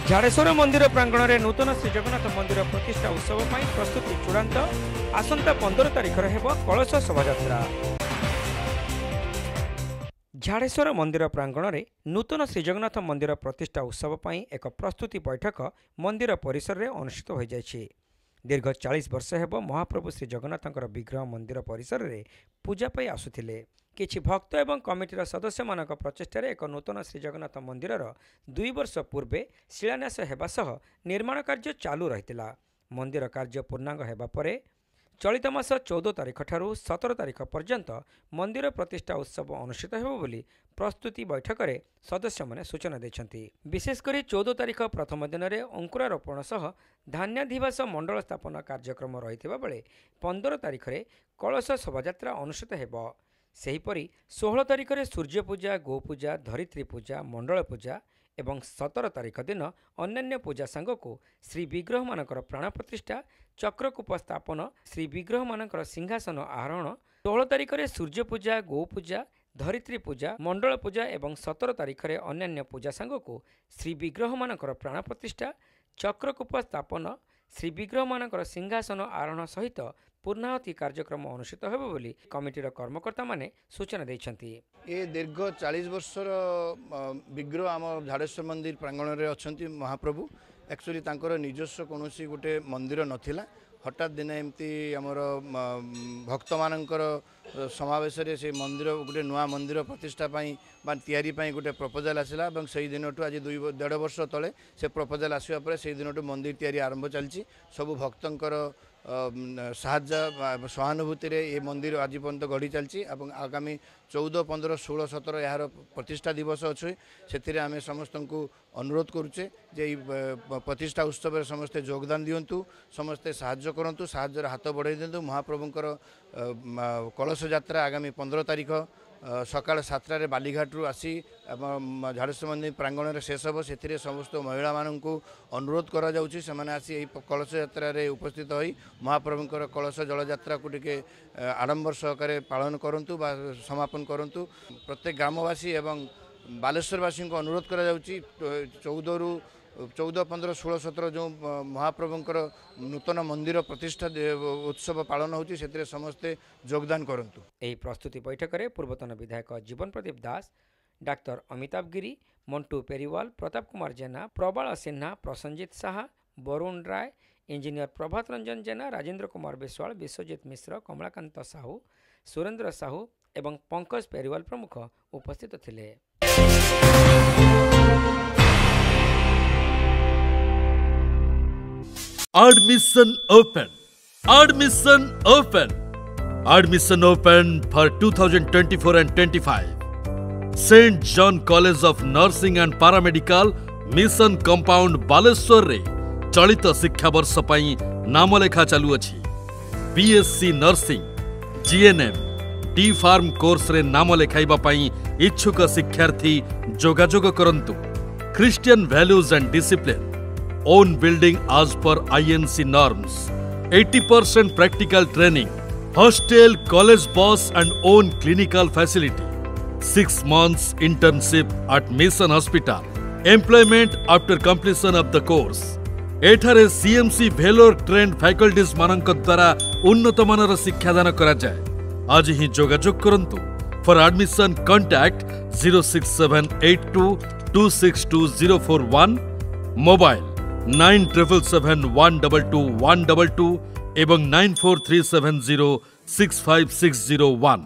झाड़ेश्वर मंदिर प्रांगण में नूतन श्री जगन्नाथ मंदिर प्रतिष्ठा उत्सव पर प्रस्तुति चूड़ांत आसंता 15 तारिख कलश शोभा। झाड़ेश्वर मंदिर प्रांगण में नूतन श्री जगन्नाथ मंदिर प्रतिष्ठा उत्सव पर एक प्रस्तुति बैठक मंदिर परिसर में अनुष्ठित हो जाइए। दीर्घ 40 वर्ष हेब महाप्रभु श्री जगन्नाथ विग्रह मंदिर परिसर में पूजा पाई आसुथिले। किछि भक्त एवं कमिटीर सदस्य मानक प्रचेष्टार एक नूतन श्री जगन्नाथ मंदिर 2 वर्ष पूर्वे शिलान्यास हेबा सह निर्माण कार्य चालू रहितिला। मंदिर कार्य पूर्णांग हेबा परे चलित मास 14 तारिख ठारू 17 तारिख पर्यंत मंदिर प्रतिष्ठा उत्सव अनुष्ठित हेबो बोली प्रस्तुति बैठक में सदस्य माने सूचना दैछन्ति। विशेषकर 14 तारिख प्रथम दिन में अंकुरारोपण सह धान्याधिवास मंडल स्थापना कार्यक्रम रहिथिबा बेले 15 तारिख में कलश शोभायात्रा अनुष्ठित हेबो। सेहीपरि 16 तारिख में सूर्य पूजा, गोपूजा, धरित्री पूजा, मंडल पूजा एवं 17 तारिख दिन अन्यान्य पूजा सांग को श्री विग्रह मानकर प्राण प्रतिष्ठा, चक्रकूप स्थापन, श्री विग्रह मानकर सिंहासन आरोहण, 16 तारिख में सूर्य पूजा, गोपूजा, धरित्री पूजा, मंडल पूजा एवं 17 तारिख में अन्यान्य पूजा सांग को श्री विग्रह मानकर प्राण प्रतिष्ठा, चक्रकूप स्थापन, श्री विग्रह मानकर सिंहासन आरोहण सहित पूर्णाहुति कार्यक्रम अनुष्ठित होबो बोली कमिटीर कर्मकर्ता माने सूचना दैछन्ति। ये दीर्घ 40 वर्षर विग्रह आम झाड़ेश्वर मंदिर प्रांगण में अच्छा महाप्रभु। एक्चुअली तांकर निजस्व कौन गोटे मंदिर नथिला। हठात दिन एमती आमर भक्त मानकर समावेश से मंदिर गोटे नुआ मंदिर प्रतिष्ठा तैयारी गोटे प्रपोजाल आसला और से दिन आज 2.5 वर्ष तले से प्रपोजाल आसवा पर से दिन मंदिर तैयारी आरंभ चलती। सबु भक्तंकर साहाय्य सहानुभूति ये मंदिर आज पर्यंत गढ़ी चलती। आगामी 14, 15, 16, 17 यार प्रतिष्ठा दिवस अच्छे से आम समस्त को अनुरोध करुचे जे प्रतिष्ठा उत्सव समस्ते योगदान दिंतु, समस्ते साहाय्य करंतु, साहाय्यर हाथ बढ़ाई दिंतु। महाप्रभुंकर कलश यात्रा आगामी 15 तारिख सकाल 7टार बालीघाटू आसी झाड़ेश्वर मंदिर प्रांगण में शेष हम। से समस्त महिला मानू अनुरोध करा जाउछि सेमाने आसी कलश यात्रा उपस्थित होई महाप्रभुंकर कलश जल यात्रा को टिके आडंबर सहकारे पालन करंतु बा समापन करंतु। प्रत्येक ग्रामवासी एवं बालेश्वरवासी को अनुरोध करा जाउछि 14, 15, 16, 17 जो महाप्रभुंकर नूतन मंदिर प्रतिष्ठा उत्सव पालन होती से समस्ते योगदान करंतु। एही प्रस्तुति बैठक में पूर्वतन विधायक जीवन प्रदीप दास, डाक्टर अमिताभ गिरी, मंटू पेरीवाल, प्रताप कुमार जेना, प्रबाल सिन्हा, प्रसंजित साहा, वरुण राय, इंजीनियर प्रभात रंजन जेना, राजेंद्र कुमार विश्वाल, विश्वजित मिश्र, कमलाकांत साहू, सुरेंद्र साहू एवं पंकज पेरीवाल प्रमुख उपस्थित थिले। Admission open. Admission open. Admission open for 2024 and 25. St. John College of Nursing and Paramedical, Mission Compound, Baleshwar रे चलित शिक्षा वर्ष पई नाम लेखा चालू अछि। BSc Nursing, GNM, D Farm course रे नाम लेखाइबा पई इच्छुक शिक्षार्थी जोगाजोग करंतु। Christian values and discipline. Own building as per INC norms, 80% practical training, hostel, college bus and own clinical facility, 6 months internship at Mission Hospital, employment after completion of the course. एठारे CMC Vellore trained faculties मानक द्वारा उन्नत मानर शिक्षादान करा जाय। आज ही जोगाजोग करंतु। For admission contact 06782 262041, mobile 977122 122 एवं 9437065601।